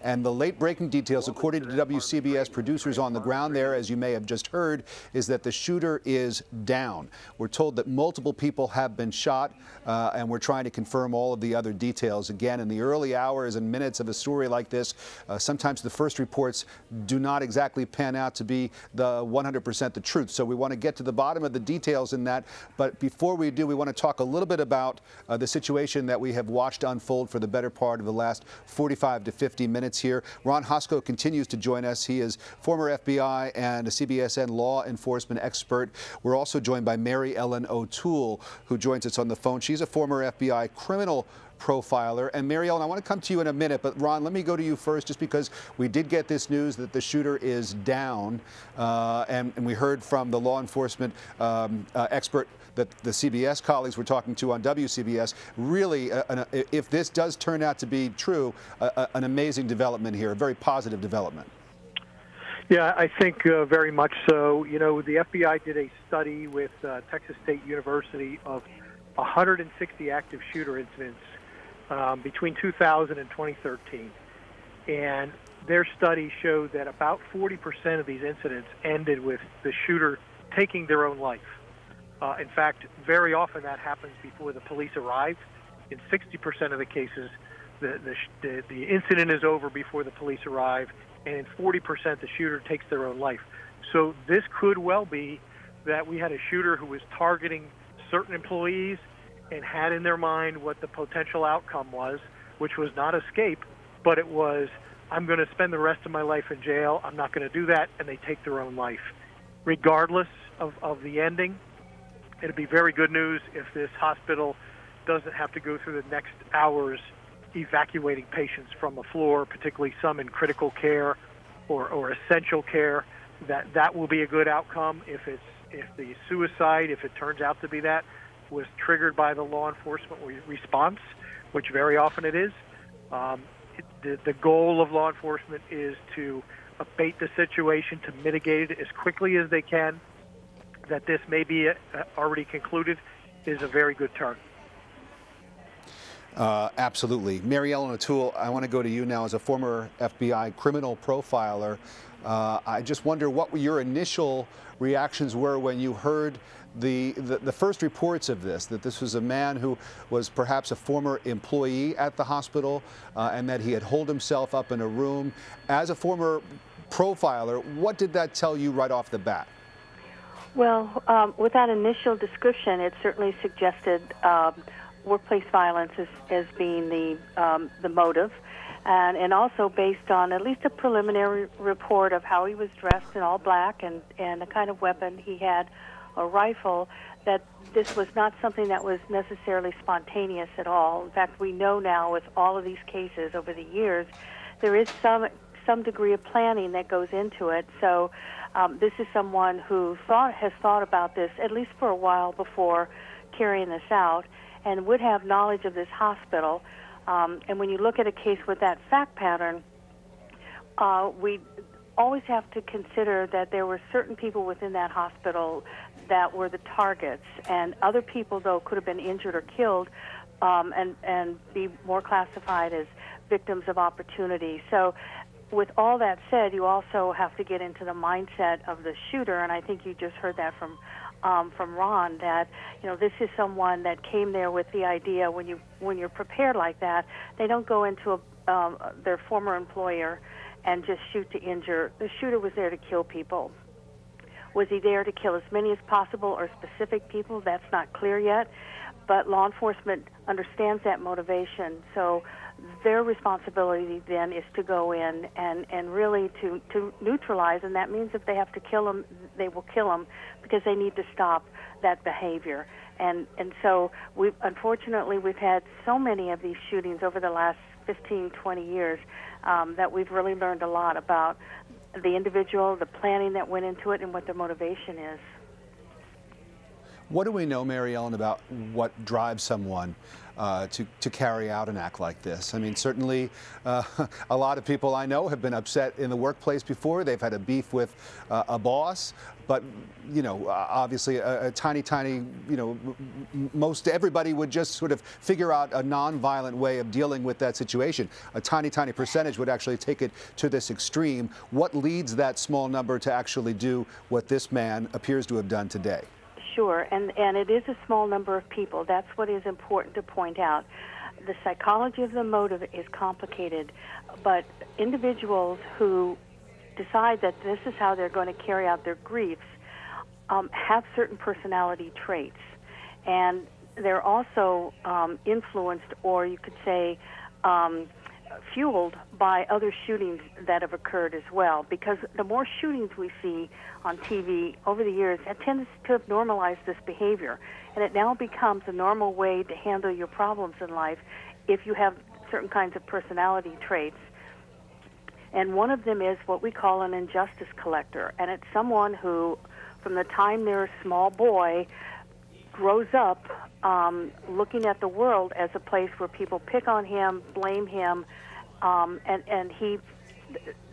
And the late-breaking details, according to WCBS producers on the ground there, as you may have just heard, is that the shooter is down. We're told that multiple people have been shot, and we're trying to confirm all of the other details. Again, in the early hours and minutes of a story like this, sometimes the first reports do not exactly pan out to be the 100% the truth. So we want to get to the bottom of the details in that. But before we do, we want to talk a little bit about the situation that we have watched unfold for the better part of the last 45 to 50 minutes here. Ron Hosko continues to join us. He is former FBI and a CBSN law enforcement expert. We're also joined by Mary Ellen O'Toole, who joins us on the phone. She's a former FBI criminal profiler. And Mary Ellen, I want to come to you in a minute, but Ron, let me go to you first, just because we did get this news that the shooter is down, and we heard from the law enforcement expert that the CBS colleagues were talking to on WCBS. Really, if this does turn out to be true, an amazing development here, a very positive development. Yeah, I think very much so. You know, the FBI did a study with Texas State University of 160 active shooter incidents between 2000 and 2013. And their study showed that about 40% of these incidents ended with the shooter taking their own life. In fact, very often that happens before the police arrive. In 60% of the cases, the incident is over before the police arrive, and in 40% the shooter takes their own life. So this could well be that we had a shooter who was targeting certain employees and had in their mind what the potential outcome was, which was not escape, but it was, I'm going to spend the rest of my life in jail, I'm not going to do that, and they take their own life. Regardless of the ending, it'd be very good news if this hospital doesn't have to go through the next hours evacuating patients from the floor, particularly some in critical care or essential care. That will be a good outcome. If the suicide, if it turns out to be that, was triggered by the law enforcement response, which very often it is. The goal of law enforcement is to abate the situation, to mitigate it as quickly as they can. That this may be already concluded is a very good turn. Absolutely. Mary Ellen O'Toole, I want to go to you now as a former FBI criminal profiler. I just wonder what your initial reactions were when you heard the first reports of this, that this was a man who was perhaps a former employee at the hospital, and that he had holed himself up in a room. As a former profiler, what did that tell you right off the bat? Well, with that initial description, it certainly suggested workplace violence as being the motive, and also based on at least a preliminary report of how he was dressed in all black and the kind of weapon he had, a rifle, that this was not something that was necessarily spontaneous at all. In fact, we know now with all of these cases over the years, there is some degree of planning that goes into it. So this is someone who has thought about this at least for a while before carrying this out, and would have knowledge of this hospital. And when you look at a case with that fact pattern, we always have to consider that there were certain people within that hospital that were the targets, and other people, though, could have been injured or killed and be more classified as victims of opportunity. So with all that said, you also have to get into the mindset of the shooter, and I think you just heard that from Ron, that this is someone that came there with the idea. When you're prepared like that, they don't go into their former employer and just shoot to injure. The shooter was there to kill people. Was he there to kill as many as possible or specific people? That's not clear yet, but law enforcement understands that motivation. So their responsibility then is to go in and really to neutralize, and that means if they have to kill them, they will kill them, because they need to stop that behavior. And so unfortunately we've had so many of these shootings over the last 15, 20 years that we've really learned a lot about the individual, the planning that went into it, and what their motivation is. What do we know, Mary Ellen, about what drives someone to carry out an act like this? I mean, certainly a lot of people I know have been upset in the workplace before. They've had a beef with a boss. But, you know, obviously a tiny, you know, most everybody would just sort of figure out a nonviolent way of dealing with that situation. A tiny percentage would actually take it to this extreme. What leads that small number to actually do what this man appears to have done today? Sure, and it is a small number of people. That's what is important to point out. The psychology of the motive is complicated, but individuals who decide that this is how they're going to carry out their griefs have certain personality traits, and they're also influenced, or you could say fueled by other shootings that have occurred as well, because the more shootings we see on TV over the years, it tends to have normalized this behavior, and it now becomes a normal way to handle your problems in life if you have certain kinds of personality traits. And one of them is what we call an injustice collector, and it's someone who, from the time they're a small boy, grows up looking at the world as a place where people pick on him, blame him, and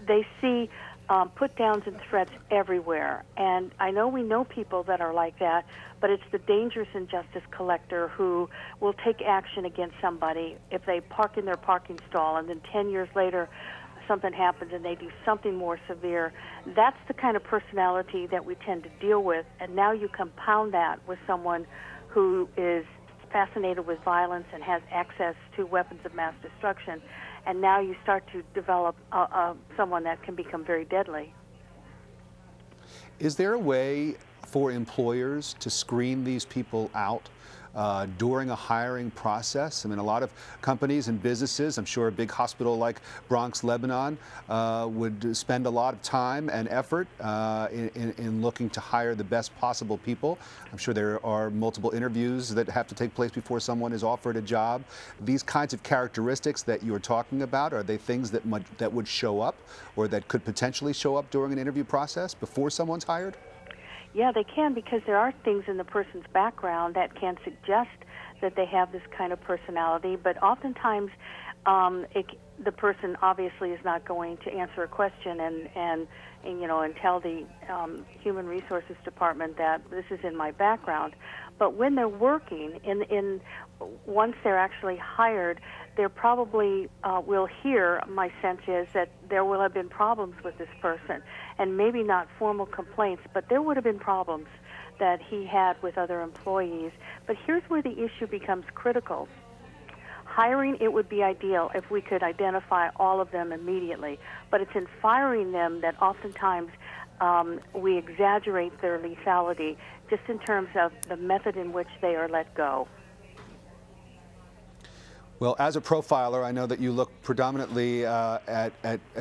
they see put-downs and threats everywhere. And I know we know people that are like that, but it's the dangerous injustice collector who will take action against somebody if they park in their parking stall, and then 10 years later something happens and they do something more severe. That's the kind of personality that we tend to deal with, and now you compound that with someone who is fascinated with violence and has access to weapons of mass destruction, and now you start to develop someone that can become very deadly. Is there a way for employers to screen these people out during a hiring process? I mean, a lot of companies and businesses, I'm sure a big hospital like Bronx, Lebanon, would spend a lot of time and effort in looking to hire the best possible people. I'm sure there are multiple interviews that have to take place before someone is offered a job. These kinds of characteristics that you're talking about, are they things that would show up, or that could potentially show up during an interview process before someone's hired? Yeah, they can, because there are things in the person's background that can suggest that they have this kind of personality, but oftentimes the person obviously is not going to answer a question and you know, and tell the human resources department that this is in my background. But when they're working, once they're actually hired, there probably will hear, my sense is that there will have been problems with this person, and maybe not formal complaints, but there would have been problems that he had with other employees. But here's where the issue becomes critical. Hiring, it would be ideal if we could identify all of them immediately, but it's in firing them that oftentimes we exaggerate their lethality, just in terms of the method in which they are let go. Well, as a profiler, I know that you look predominantly at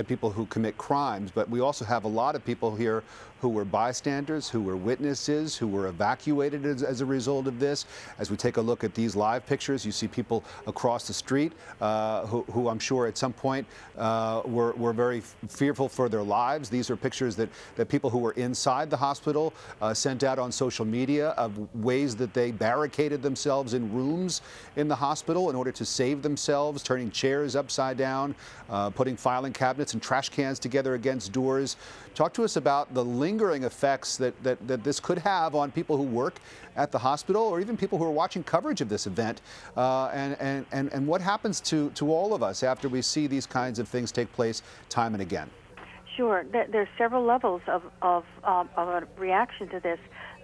people who commit crimes, but we also have a lot of people here who were bystanders, who were witnesses, who were evacuated as a result of this. As we take a look at these live pictures, you see people across the street who I'm sure at some point were very fearful for their lives. These are pictures that people who were inside the hospital sent out on social media of ways that they barricaded themselves in rooms in the hospital in order to save themselves, turning chairs upside down, putting filing cabinets and trash cans together against doors. Talk to us about the lingering effects that this could have on people who work at the hospital, or even people who are watching coverage of this event, and what happens to all of us after we see these kinds of things take place time and again. Sure. There's several levels of a reaction to this.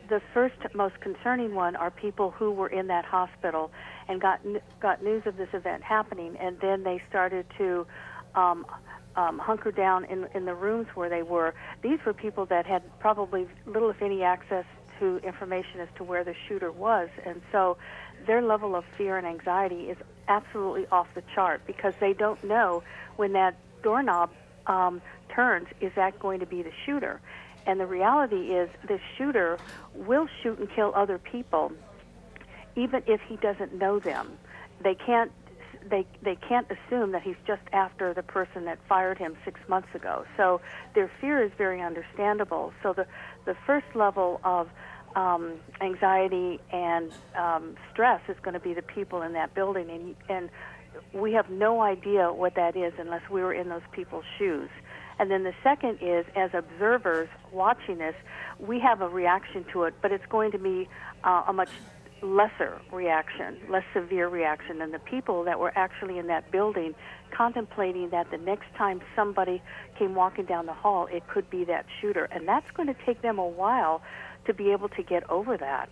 The first, most concerning one are people who were in that hospital and got news of this event happening, and then they started to hunker down in the rooms where they were. These were people that had probably little, if any, access to information as to where the shooter was, and so their level of fear and anxiety is absolutely off the chart, because they don't know when that doorknob turns, is that going to be the shooter? And the reality is the shooter will shoot and kill other people, even if he doesn't know them. They can't assume that he's just after the person that fired him 6 months ago. So their fear is very understandable. So the first level of anxiety and stress is going to be the people in that building, and we have no idea what that is unless we were in those people's shoes. And then the second is, as observers watching this, we have a reaction to it, but it's going to be a much lesser reaction, less severe reaction than the people that were actually in that building contemplating that the next time somebody came walking down the hall, it could be that shooter. And that's going to take them a while to be able to get over that.